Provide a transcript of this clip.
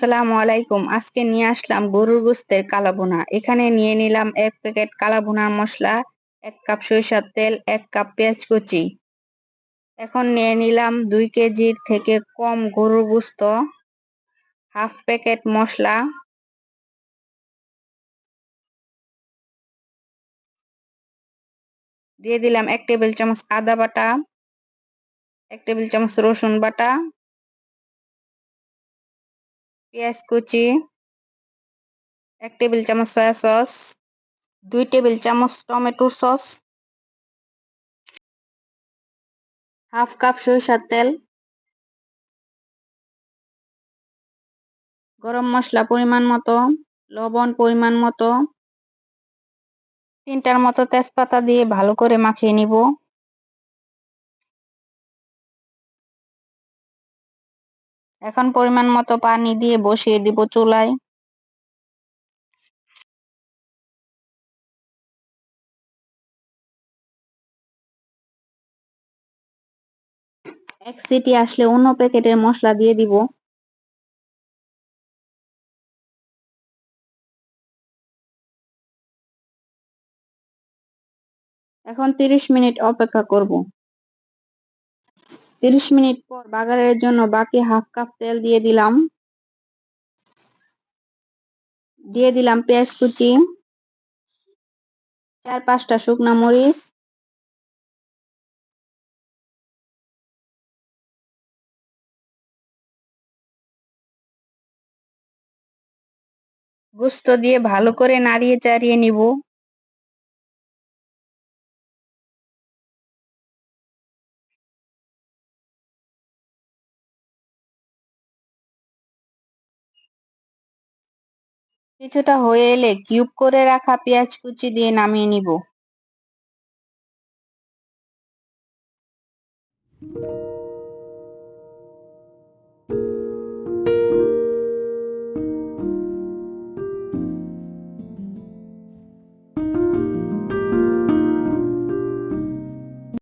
আসসালামু আলাইকুম। আজকে নিয়ে আসলাম গরুর গোস্তের কালাভুনা। এখানে নিয়ে নিলাম ১ প্যাকেট কালাভুনার মশলা, ১ কাপ সরিষার তেল, ১ কাপ পেঁয়াজ কুচি। এখন নিয়ে নিলাম ২ কেজির থেকে কম গরুর গোস্ত, হাফ প্যাকেট মশলা, দিয়ে দিলাম ১ টেবিল চামচ আদা বাটা, ১ টেবিল চামচ রসুন বাটা, পেঁয়াজ কুচি, ১ টেবিল চামচ সয়া সস, ২ টেবিল চামচ টমেটো সস, হাফ কাপ সরিষার তেল, গরম মশলা পরিমাণ মতো, লবণ পরিমাণ মতো, ৩টার মতো তেজপাতা দিয়ে ভালো করে মাখিয়ে নিব। এখন পরিমাণ মতো পানি দিয়ে বসিয়ে দিব চুলায়। এক সিটি আসলে অন্য প্যাকেটের মশলা দিয়ে দিব। এখন ৩০ মিনিট অপেক্ষা করব। ৩০ মিনিট পর বাগারের জন্য বাকি হাফ কাপ তেল দিয়ে দিলাম। দিয়ে দিলাম পেঁয়াজ কুচি, ৪-৫টা শুকনা মরিচ, গোস্ত দিয়ে ভালো করে নাড়িয়ে চাড়িয়ে নিব। কিছুটা হয়ে এলে কিউব করে রাখা পেঁয়াজ কুচি দিয়ে নামিয়ে নিব।